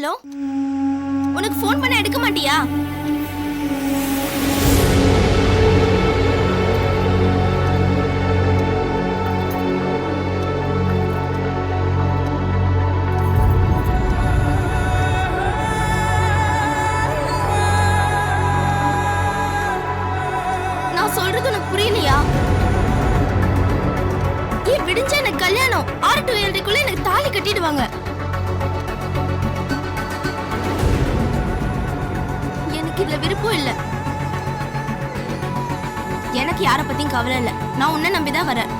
செல்லம், உனக்கு ஃபோன் பண்ண எடுக்க மாட்டியா? நான் சொல்றது உனக்கு புரியலையா? ஏன் விடிஞ்ச எனக்கு கல்யாணம் 6 to 7 எனக்கு தாலி கட்டிடுவாங்க. எனக்கு இதுல விருப்பம் இல்ல. எனக்கு யார பத்தியும் கவலை இல்ல. நான் உன்னை நம்பிதான் வரேன்.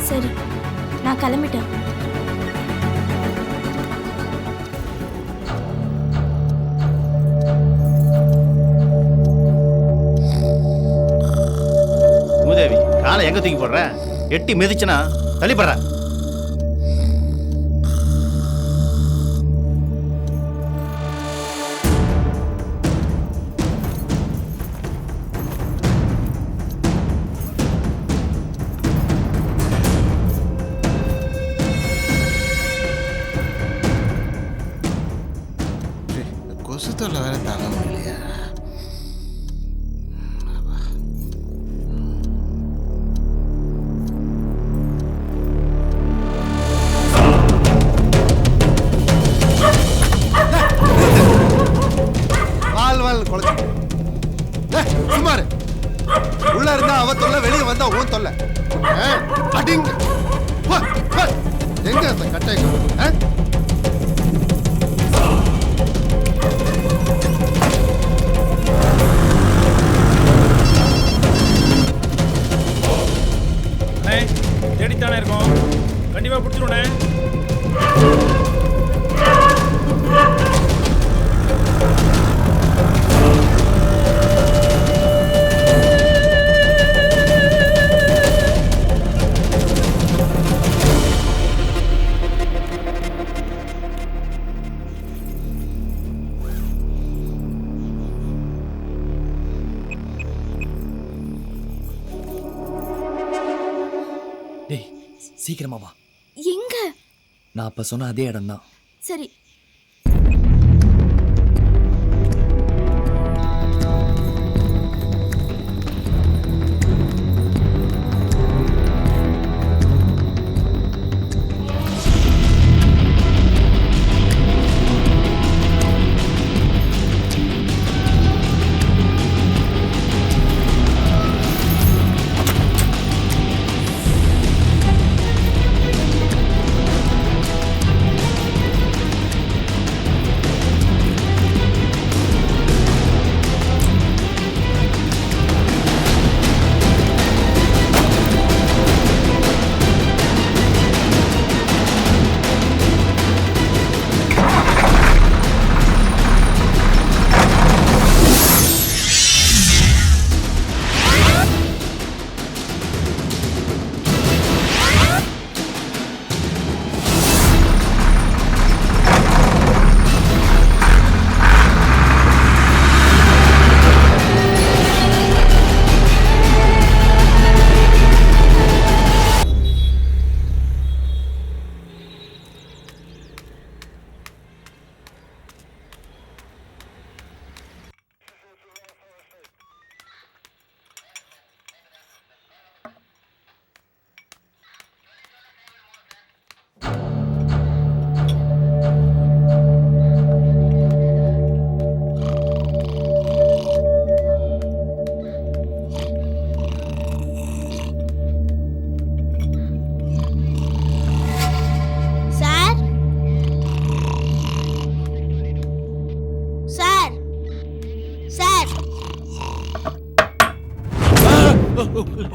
சரி, நான் கிளம்பிட்டேன். மூதேவி, காலை எங்க தூக்கி போடுற? எட்டி மிதிச்சுனா தள்ளிப்படுற. கொசு தொல்லை வேற தாங்க முடியலையா? சுமாரு உள்ள இருந்தா அவ தொல்லை, வெளியே வந்தா உன் தொல்லை. அடிங்க எங்க அந்த கட்டை? தேடித்தானே இருக்கோம், கண்டிப்பா பிடிச்சிருவோண்ணே. டேய், சீக்கிரமா வா. எங்க? நான் அப்ப சொன்ன அதே இடம் தான். சரி.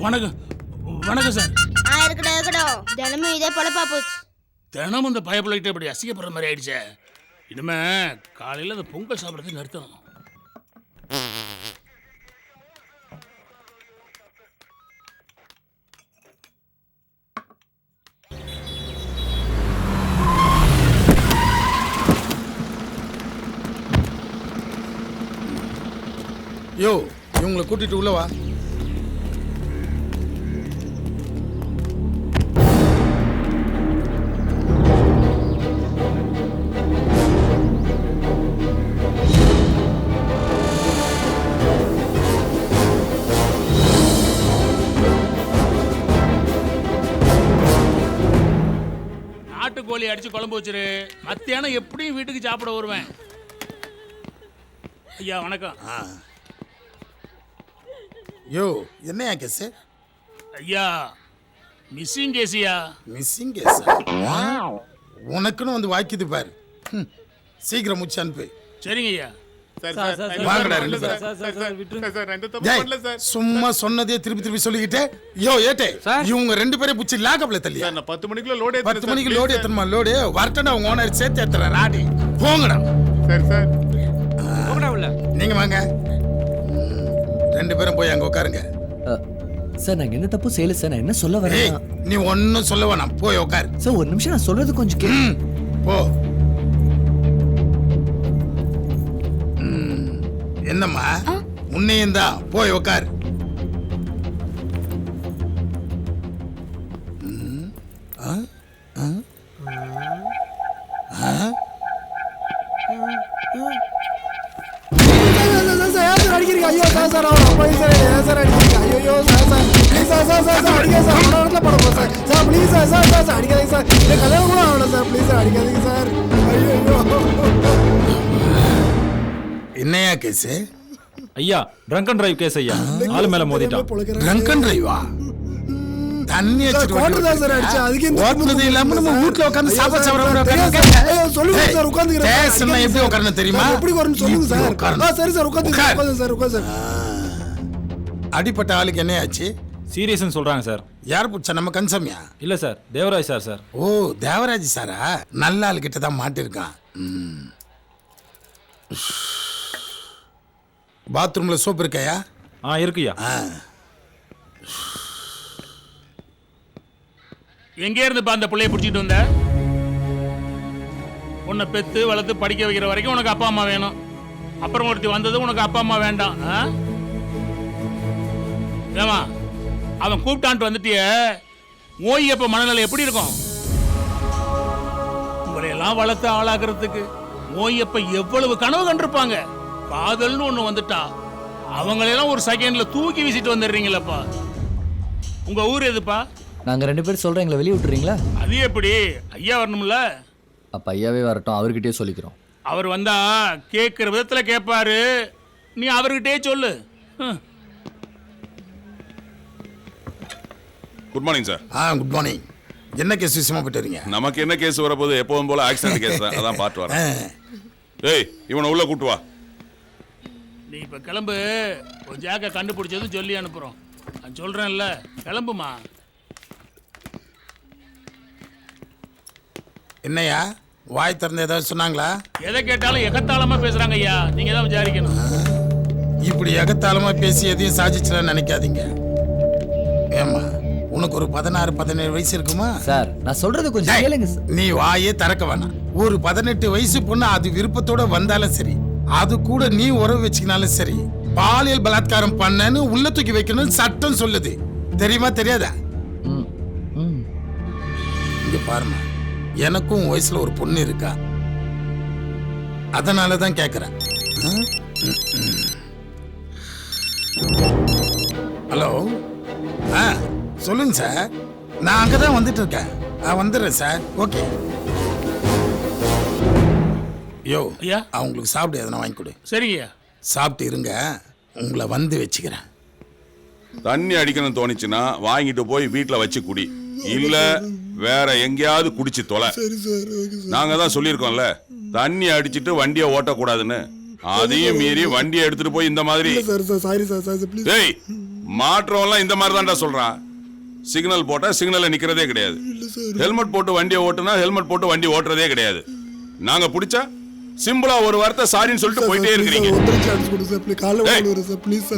வணக்கம். வணக்கம் சார். இருக்கட்டும். தினமும் இதே பொழப்பா போச்சு. தினமும் இந்த பயப்பிள்ளைகிட்ட இப்படி அசிங்கப்படுற மாதிரி ஆயிடுச்சே. இனிமே காலையில் அந்த பொங்கல் சாப்பிட்றது நிறுத்தணும். யோ, இவங்களை கூட்டிட்டு உள்ள வா. நாட்டுக்கோழி அடிச்சு குழம்பு வச்சிரு. மத்தியானம் எப்படியும் வீட்டுக்கு சாப்பிட வருவேன். ஐயா வணக்கம். யோ என்னையா கேஸ்? ஐயா மிஸ்ஸிங் கேஸியா? மிஸ்ஸிங் கேஸ் உனக்குன்னு வந்து வாக்கிது பாரு. சீக்கிரம் முடிச்சு அனுப்பு. சரிங்க ஐயா. வாங்கடா ரெண்டு பேரும். டேய், சும்மா சொன்னதே திருப்பி திருப்பி சொல்லிக்கிட்டே யோ ஏட்டே இவங்க ரெண்டு பேரும் புடிச்சு லாக்கப்ல தள்ளியா? 10 மணிக்குள்ள லோட் 10 மணிக்கு லோடு ஏத்தணுமா? லோடு வரட்டா உங்க ஓனர் சேர்த்து ஏத்துற ராடி. போங்கடா. சரி சார். நீங்க வாங்க. ரெண்டு பேரும் போய் அங்க உட்காருங்க. சார் நாங்க என்ன தப்பு செய்யல சார். நான் என்ன சொல்ல ஏய், வரேன் நீ ஒன்னும் சொல்ல வேணாம். போய் உட்காரு. சார். ஒரு நிமிஷம் நான் சொல்றது கொஞ்சம் கேளு. போ. என்னம்மா உன்னையும் தான் போய் உட்காரு. அடிக்கிறீங்க ஐயோ சார் அப்பா சார் அடிக்கிறீங்க ஐயோ சார் அடிக்க சார் இடத்துல படம் சார் சார் ப்ளீஸ் சார் அடிக்காதீங்க சார். கல்யாணம் கூட ஆகணும் சார். ப்ளீஸ் சார் அடிக்காதீங்க சார். ஐயோ என்னையா கேஸ்? ஐயா ட்ரங்க் அண்ட் டிரைவ் கேஸ் ஐயா. ஆளு மேல மோதிட்டான். Drunk and டிரைவா? தண்ணி குவார்டர் தான் சார் அடிச்சு. அதுக்கு ஓட்டுறது இல்லாம நம்ம வீட்ல உட்கார்ந்து சாப்பாடு சொல்லுங்க சார். உட்கார்ந்துக்கிறேன். பேசுனா எப்படி உட்காரணும் தெரியுமா? எப்படி வரணும் சொல்லுங்க சார். சரி சார் உட்கார்ந்து சார். உட்கார்ந்து சார். அடிப்பட்ட ஆளுக்கு என்ன ஆச்சு? சீரியஸ்னு சொல்றாங்க சார். யார் புடிச்சா? நம்ம கன்சம்யா? இல்ல சார், தேவராஜ் சார். சார் ஓ தேவராஜ் சாரா? நல்ல ஆள் கிட்ட தான் மாட்டிருக்கான். பாத்ரூம்ல சோப் இருக்கையா? இருக்குயா. எங்க இருந்துப்பா அந்த பிள்ளைய பிடிச்சிட்டு வந்த? உன்னை பெத்து வளர்த்து படிக்க வைக்கிற வரைக்கும் உனக்கு அப்பா அம்மா வேணும். அப்புறம் ஒருத்தி வந்தது உனக்கு அப்பா அம்மா வேண்டாம். ஏமா அவன் கூப்பிட்டான்ட்டு வந்துட்டிய ஓய் அப்ப மனநிலை எப்படி இருக்கும்? உங்களையெல்லாம் வளர்த்து ஆளாக்குறதுக்கு ஓய்யப்ப எவ்வளவு கனவு கண்டிருப்பாங்க. காதல்னு ஒண்ணு வந்துட்டா அவங்களெல்லாம் ஒரு செகண்ட்ல தூக்கி வீசிட்டு வந்துடுறீங்களப்பா. உங்க ஊர் எதுப்பா? நாங்க ரெண்டு பேரும் சொல்றோம், எங்களை வெளியே விட்டுறீங்களா? அது எப்படி? ஐயா வரணும்ல. அப்ப ஐயாவே வரட்டும், அவர்கிட்டயே சொல்லிக்கிறோம். அவர் வந்தா கேட்கிற விதத்துல கேட்பாரு. நீ அவர்கிட்டயே சொல்லு. Good morning sir. Good morning. என்ன கேஸ் விஷயமா போயிட்டு வரீங்க? நமக்கு என்ன கேஸ் வரப்போகுது? எப்பவும் போல ஆக்சிடென்ட் கேஸ் தான். அதான் பார்த்து வரேன். ஏய் இவனை உள்ள கூட்டு வா. நீ இப்ப கிளம்பு. கொஞ்சம் ஜாக்க கண்டுபிடிச்சதும் சொல்லி அனுப்புறோம். நான் சொல்றேன்ல, கிளம்புமா. என்னையா வாய் திறந்து ஏதாவது சொன்னாங்களா? எதை கேட்டாலும் எகத்தாளமா பேசுறாங்க ஐயா. நீங்க தான் விசாரிக்கணும். இப்படி எகத்தாளமா பேசி எதையும் சாதிச்சுலாம் நினைக்காதீங்க. ஏமா உனக்கு ஒரு 16-17 வயசு இருக்குமா? சார் நான் சொல்றது கொஞ்சம் கேளுங்க சார். நீ வாயே திறக்க வேணாம். ஒரு 18 வயசு பொண்ணு அது விருப்பத்தோட வந்தாலும் சரி, அது கூட நீ உறவு வச்சுக்கினாலும் சரி, பாலியல் பலாத்காரம் பண்ணன்னு உள்ள தூக்கி வைக்கணும்னு சட்டம் சொல்லுது. தெரியுமா தெரியாதா? இங்க பாருமா, எனக்கும் வயசுல ஒரு பொண்ணு இருக்கா. அதனாலதான் கேக்குறேன். ஹலோ சொல்லுங்க சார். நான் அங்கதான் வந்துட்டு இருக்கேன். வந்துடுறேன் சார். ஓகே. யோ ஐயா அவங்களுக்கு சாப்பிட்டு எதனா வாங்கி கொடு. சரிங்கய்யா. சாப்பிட்டு இருங்க, உங்களை வந்து வச்சுக்கிறேன். தண்ணி அடிக்கணும்னு தோணிச்சுன்னா வாங்கிட்டு போய் வீட்டுல வச்சு குடி. இல்ல வேற எங்கேயாவது குடிச்சு தொலை. நாங்க தான் சொல்லியிருக்கோம்ல, தண்ணி அடிச்சிட்டு வண்டியை ஓட்டக்கூடாதுன்னு. அதையும் மீறி வண்டியை எடுத்துட்டு போய் இந்த மாதிரி டேய் மாற்றம்லாம் இந்த மாதிரி தான்டா சொல்றான். சிக்னல் போட்டா சிக்னல்ல நிக்கிறதே கிடையாது. ஹெல்மெட் போட்டு வண்டியை ஓட்டுனா ஹெல்மெட் போட்டு வண்டி ஓட்டுறதே கிடையாது. நாங்க பிடிச்சா சிம்பிளா ஒரு வார்த்தை சாரின்னு சொல்லிட்டு போயிட்டே இருக்கிறீங்க.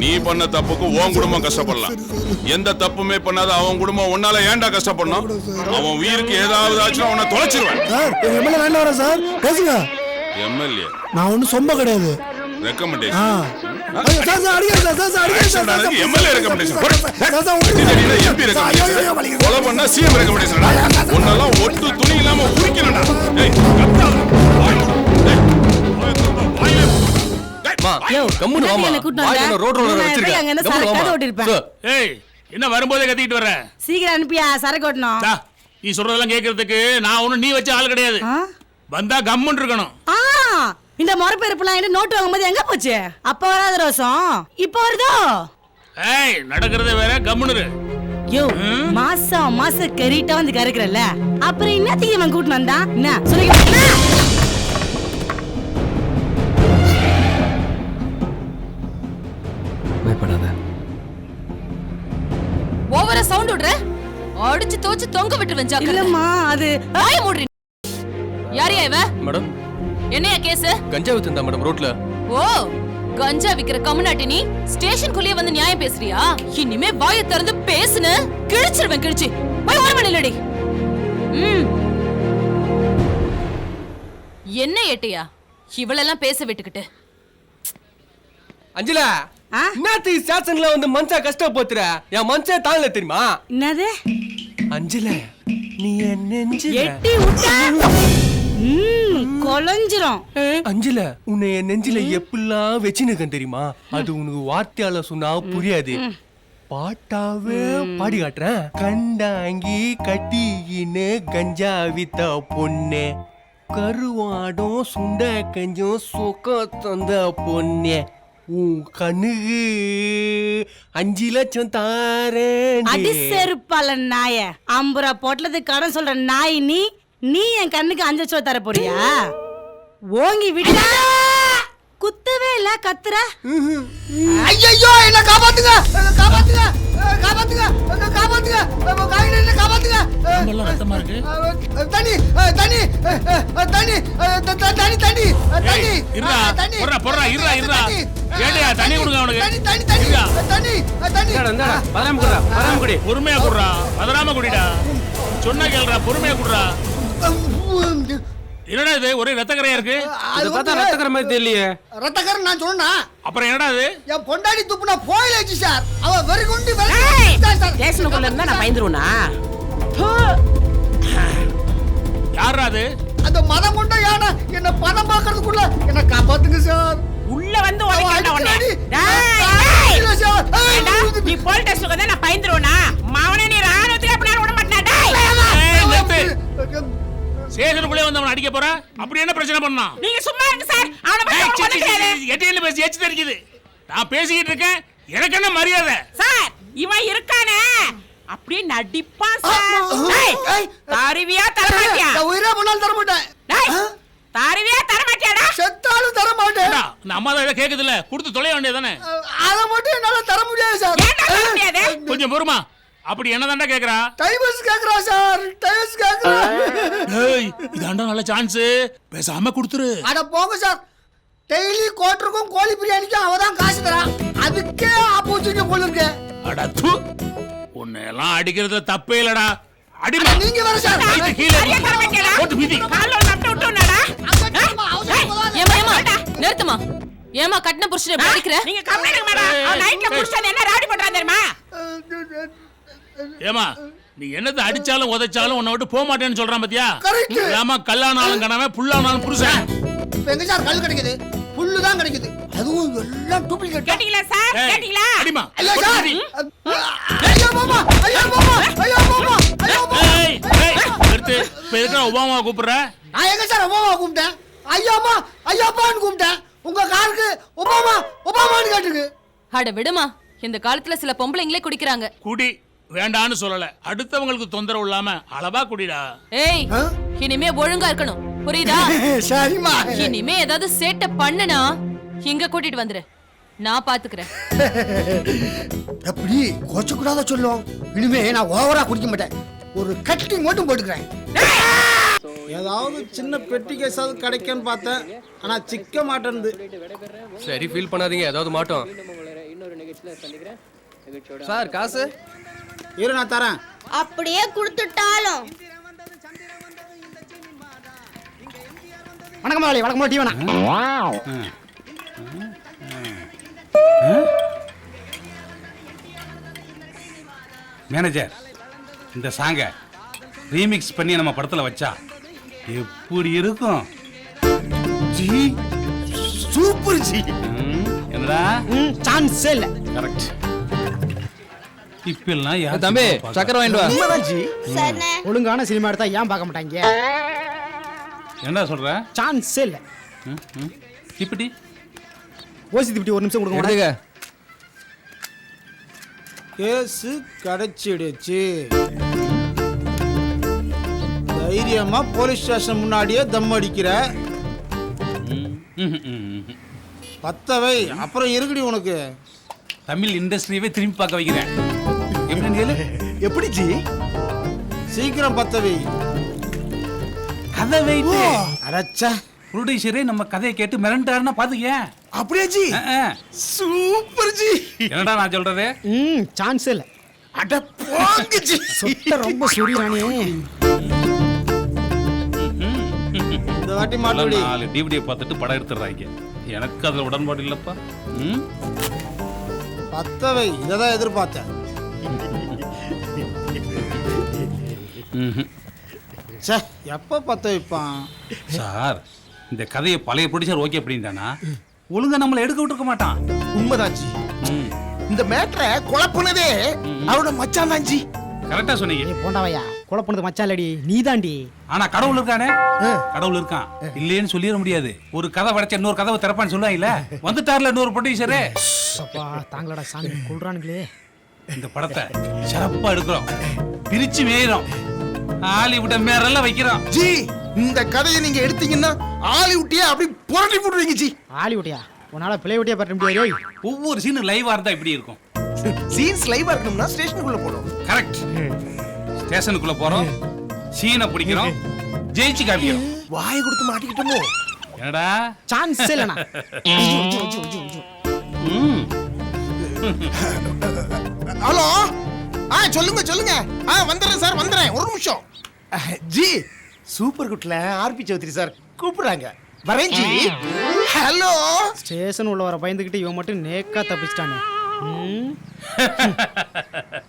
நீ பண்ண தப்புக்கு உன் குடும்பம் கஷ்டப்படலாம். எந்த தப்புமே பண்ணாத அவன் குடும்பம் உன்னால ஏன்டா கஷ்டப்படணும்? அவன் உயிருக்கு ஏதாவது ஆச்சுன்னா உன்னை தொலைச்சிருவேன். எம்எல்ஏ நான் ஒன்னும் சொம்ப கிடையாது. Recommendation MLA recommendation MP recommendation கொலை பண்ணா சிஎம் ரெக்கமெண்டேஷன். உன்னெல்லாம் ஒட்டு துணி இல்லாம உரிக்கணும்டா. என்ன வரும்போதே கத்திட்டு வர? சீக்கிரம் அனுப்பியா, சரக்கு ஓட்டணும். நீ சொல்றதெல்லாம் கேட்கறதுக்கு நான் ஒன்னும் நீ வச்ச ஆள் கிடையாது. வந்தா கம்முன்னு இருக்கணும். இந்த மொறப்பெருப்புலாம் நோட்டு வாங்கும்போது எங்க போச்சு? அப்ப வராத ரோசம் இப்ப வருதோ? ஏய், நடக்கிறதே வேற, கம்முன்னு இரு. யோ, மாசம் கறிட்டா வந்து கறக்குறல்ல, அப்புறம் என்னத்துக்கு இவன் கூட்டிட்டு வந்தான்? என்ன சொல்லுங்க. பயப்படாத. ஓவரா சவுண்ட் விடுற, அடிச்சு தோச்சு தொங்க விட்டுருவேன் ஜாக்கிரதை. இல்லம்மா, அது வாய மூடுறீ. யாரையா இவ? மேடம், என்னையா கேஸ்? கஞ்சா வித்துந்தா மேடம் ரோட்ல. ஓ, கஞ்சா விக்கிற கம்முனாட்டி நீ ஸ்டேஷனுக்குள்ளே வந்து நியாயம் பேசுறியா? இனிமே வாயை திறந்து பேசுன கிழிச்சிருவேன், கிழிச்சு. போய் ஓரமா நில்லடி. என்ன ஏட்டையா இவளெல்லாம் பேச விட்டுக்கிட்டு? அஞ்சலா, என்னத்து ஸ்டேஷன்ல வந்து மனுஷா கஷ்டப்போத்துற? என் மனுஷா தாங்கல தெரியுமா? என்னது? அஞ்சல, நீ என் நெஞ்சில எட்டி விட்டா கொலஞ்சிரும். அஞ்சல, உன்னை என் நெஞ்சில எப்படிலாம் வச்சுனுக்கன் தெரியுமா? அது உனக்கு வார்த்தையால சொன்னா புரியாது. பாட்டாவே பாடி காட்டுறேன். கண்டாங்கி கட்டிக்கின்னு கஞ்சா வித்த பொண்ணு, கருவாடும் சுண்ட கஞ்சும் சொக்க தந்த பொண்ணு, உன் கண்ணுக்கு 5 லட்சம் தாரேன். அடி செருப்பால நாய, 50 ரூபா பொட்டலத்துக்கு கடன் சொல்ற நாய் நீ என் கண்ணுக்கு 5 லட்சம் தர போறியா? ஓங்கி விட்டா குத்தவே இல்ல, கத்துற. ஐயோ, என்ன காப்பாத்துங்க, காப்பாத்துங்க, காப்பாத்துங்க, காப்பாத்துங்க, காயில காப்பாத்துங்க. உடம்பெல்லாம் ரத்தமா இருக்கு. தண்ணி தண்ணி தண்ணி தண்ணி தண்ணி தண்ணி. இருடா, போறா, இருடா. ஏடியா, தண்ணி கொடுங்க அவனுக்கு. தண்ணி தண்ணி தண்ணி தண்ணி. இந்தாடா, பதறாம குடி. பொறுமையா குடுறா, பதறாம குடிடா. சொன்னா கேளுடா, பொறுமையா குடுறா. என்னடா இது, ஒரே ரத்தக்கரையா இருக்கு? அது பார்த்தா ரத்தக்கரை மாதிரி தெரியலையே. ரத்தக்கரை நான் சொன்னா அப்புறம் என்னடா இது? என் பொண்டாடி துப்புனா போயிடுச்சு சார். அவ வெறி குண்டி ஸ்டேஷனுக்குள்ள இருந்தா நான் பயந்துருவனா? யாரா அது? அந்த மதம் கொண்ட யானை என்ன பதம் பார்க்கறதுக்குள்ள என்ன காப்பாத்துங்க சார். உள்ள வந்து உடைக்கடா உன்னை. நீ போலீஸ் ஸ்டேஷனுக்கு வந்தா நான் பயந்துருவனா? மாவனே, நீ ராணுவத்துக்கு அப்படியே விட மாட்டேன். சேகனுக்குள்ளே வந்து அவன் அடிக்க போற, அப்படி என்ன பிரச்சனை பண்ணா? நீங்க சும்மா இருங்க சார். அவன பத்தி எட்டியில பேசி எச்சி தெரிக்குது. நான் பேசிக்கிட்டு இருக்கேன், எனக்கு என்ன மரியாதை? சார், இவன் இருக்கானே அப்படியே நடிப்பான் சார். டேய், தாரிவியா தரமாட்டியா? உயிரே போனாலும் தர மாட்டேன். டேய், தாரிவியா தரமாட்டியாடா? செத்தாலும் தர மாட்டேன். இந்த அம்மா தான் ஏதோ கேக்குதுல்ல, கொடுத்து தொலைய வேண்டியதானே? அத மட்டும் என்னால தர முடியாது சார். ஏன்டா தர முடியாது? கொஞ்சம் பொறுமா. அப்படி என்னதான்டா கேக்குறா? டைவர்ஸ் கேக்குறா சார், டைவர்ஸ் கேக்குறா. ஏய், இதாண்டா நல்ல சான்ஸ், பேசாம கொடுத்துரு. அட போங்க சார். டெய்லி கோட்டருக்கும் கோழி பிரியாணிக்கும் அவதான் காசு தரா. அதுக்கே ஆப்போசிட் போல இருக்கு. அட தூ, உன்னை எல்லாம் அடிக்கிறதுல தப்பே இல்லடா. அடி நீங்க வர சார். சரியா தர மாட்டியாடா? போட்டு மிதி. கால்ல நட்டு விட்டுனடா. ஏமா நிறுத்துமா. ஏமா கட்டின புருஷனை எப்படி அடிக்கிற? நீங்க கம்ப்ளைண்ட் மேடம். அவன் நைட்ல புருஷன் என்ன ராடி பண்றான் தெரியுமா? ஏமா, நீ என்னது அடிச்சாலும் உதைச்சாலும் உன்னை விட்டு போக மாட்டேன்னு சொல்றான் பாத்தியா? கரெக்ட். ஏமா, கல்லானாலும் கணவன், புல்லானாலும் புருஷன். எங்க சார் கல் கிடைக்குது? புல்லு தான் கிடைக்குது. அதுவும் எல்லாம் டூப்ளிகேட். கேட்டிங்களா சார்? கேட்டிங்களா? அடிமா. ஐயா சார். ஐயா மாமா, ஐயா மாமா, ஐயா மாமா, ஐயா மாமா. ஏய், நிறுத்து. இப்ப எதுக்கு ஒபாமா கூப்பிடுற? நான் எங்க சார் ஒபாமா கூப்பிட்டேன்? ஐயாமா, ஐயாப்பான்னு கூப்பிட்டேன். உங்க காருக்கு ஒபாமா, ஒபாமான்னு கேட்டுருக்கு. அட விடுமா, இந்த காலத்துல சில பொம்பளைங்களே குடிக்கிறாங்க. குடி வேண்டான்னு சொல்லல, அடுத்தவங்களுக்கு தொந்தரவு இல்லாம அளவா குடிடா. ஏய், இனிமே ஒழுங்கா இருக்கணும், புரியுதா? சரிமா. இனிமே ஏதாவது சேட்டை பண்ணுனா இங்க கூட்டிட்டு வந்துரு, நான் பாத்துக்கிறேன். எப்படி கோச்ச கூடாத சொல்லும். இனிமே நான் ஓவரா குடிக்க மாட்டேன். ஒரு கட்டி மட்டும் போட்டுக்கிறேன். ஏதாவது சின்ன பெட்டி கேஸாவது கிடைக்கும்னு பார்த்தேன், ஆனா சிக்க மாட்டேன்து. சரி, ஃபீல் பண்ணாதீங்க, ஏதாவது மாட்டோம். சார், காசு இரு, நான் தரேன். அப்படியே கொடுத்துட்டாலும். வணக்கம் மாலை, வணக்கம் டீ வேணா. மேனேஜர், இந்த சாங்க ரீமிக்ஸ் பண்ணி நம்ம படத்துல வச்சா எப்படி இருக்கும்? G super G. என்னடா? சான்ஸ் இல்ல. கரெக்ட். இப்பெல்லாம் யார் தம்பி சினிமா பார்க்கறா? சக்கரை வாங்கிட்டு வா உண்மைதான் ஜி ஒழுங்கான சினிமா எடுத்தா ஏன் பார்க்க மாட்டாங்க என்ன சொல்ற சான்ஸே இல்ல இப்படி ஓசி திப்டி ஒரு நிமிஷம் கொடுங்க எடுத்துக்க கேஸு கிடைச்சிடுச்சு. தைரியமா போலீஸ் ஸ்டேஷன் முன்னாடியே தம் அடிக்கிற. பத்தவை அப்புறம் இருக்குடி உனக்கு. தமிழ் இண்டஸ்ட்ரியவே திரும்பி பார்க்க வைக்கிறேன். எப்படி கேளு எப்படி ஜி சீக்கிரம் பத்தவை. கதை வைத்து அடச்சா ப்ரொடியூசரே நம்ம கதையை கேட்டு மிரண்டாருன்னா பாத்துக்க. அப்படியே ஜி சூப்பர் ஜி என்னடா நான் சொல்றது? சான்ஸே இல்ல. அட போங்க ஜி சுத்த ரொம்ப சுரியானே. இந்த வாட்டி மாட்டுடி. 4 டிவிடியை பார்த்துட்டு படம் எடுத்துறாங்க. எனக்கு அதுல உடன்பாடு இல்லப்பா. பத்தவை இததான் எதிர்பார்த்தேன். சே எப்ப பத்த வைப்பான் சார்? இந்த கதையை பழைய ப்ரொடியூசர் ஓகே அப்படின்ட்டானா ஒழுங்கா நம்மள எடுக்க விட்டுருக்க மாட்டான். உண்மைதான் ஜி. இந்த மேட்டரை குழப்புனதே அவரோட மச்சான் தான் ஜி. கரெக்டா சொன்னீங்க. போண்டாவையா குழப்புனது மச்சான் இல்லடி நீதாண்டி. ஆனா கடவுள் இருக்கானே, கடவுள் இருக்கான் இல்லையேன்னு சொல்லிட முடியாது. ஒரு கதை படைச்ச இன்னொரு கதவை திறப்பான்னு சொல்லுவாங்கல்ல, வந்துட்டார்ல இன்னொரு ப்ரொடியூசரே. அப்பா தாங்களடா சாமி கொள்றானுங்களே. இந்த படத்தை சிறப்பா எடுக்கிறோம், பிரிச்சு மேயிறோம், ஹாலிவுட்ட மேரெல்லாம் வைக்கிறோம். ஜி இந்த கதையை நீங்க எடுத்தீங்கன்னா ஹாலிவுட்டியே அப்படி புரட்டி போடுவீங்க ஜி. ஹாலிவுட்டியா உன்னால பிளே விட்டியா பற்ற முடியாது. ஒவ்வொரு சீனும் லைவா இருந்தா இப்படி இருக்கும். சீன்ஸ் லைவா இருக்கணும்னா ஸ்டேஷனுக்குள்ள போறோம். கரெக்ட். ஸ்டேஷனுக்குள்ள போறோம், சீனை பிடிக்கிறோம், ஜெயிச்சு காமிக்கிறோம். வாயை கொடுத்து மாட்டிக்கிட்டோமோ? என்னடா சான்ஸ் இல்லனா. ஹலோ சொல்லுங்க சொல்லுங்க. வந்துறேன் சார் வந்துறேன் ஒரு நிமிஷம். ஜி சூப்பர் குட்ல ஆர்பி சௌத்ரி சார் கூப்பிடுறாங்க. வரேன் ஜி. ஹலோ. ஸ்டேஷன் உள்ள வர பயந்துக்கிட்டு இவன் மட்டும் நேக்கா தப்பிச்சிட்டானே.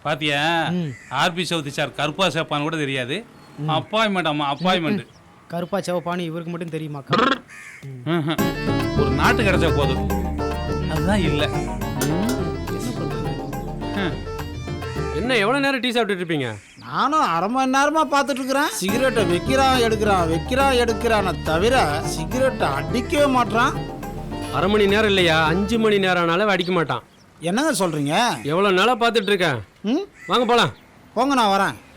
பாத்தியா, ஆர்பி சௌத்ரி சார் கருப்பா சேப்பான்னு கூட தெரியாது. அப்பாயின்மெண்ட் அம்மா அப்பாயின்மெண்ட். கருப்பா சேவப்பானு இவருக்கு மட்டும் தெரியுமாக்கா? ஒரு நாட்டு கிடைச்சா போதும், அதுதான் இல்ல. என்ன எவ்வளவு நேரம் டீ சாப்பிட்டு இருப்பீங்க? நானும் அரை மணி நேரமா பார்த்துட்டு இருக்கிறேன். சிகரெட்டை வைக்கிறான் எடுக்கிறான தவிர சிகரெட்டை அடிக்கவே மாட்டான். அரை மணி நேரம் இல்லையா, 5 மணி நேரம் ஆனாலும் அடிக்க மாட்டான். என்னங்க சொல்றீங்க? எவ்வளவு நாளா பார்த்துட்டு இருக்கேன். வாங்க போலாம். போங்க நான் வரேன்.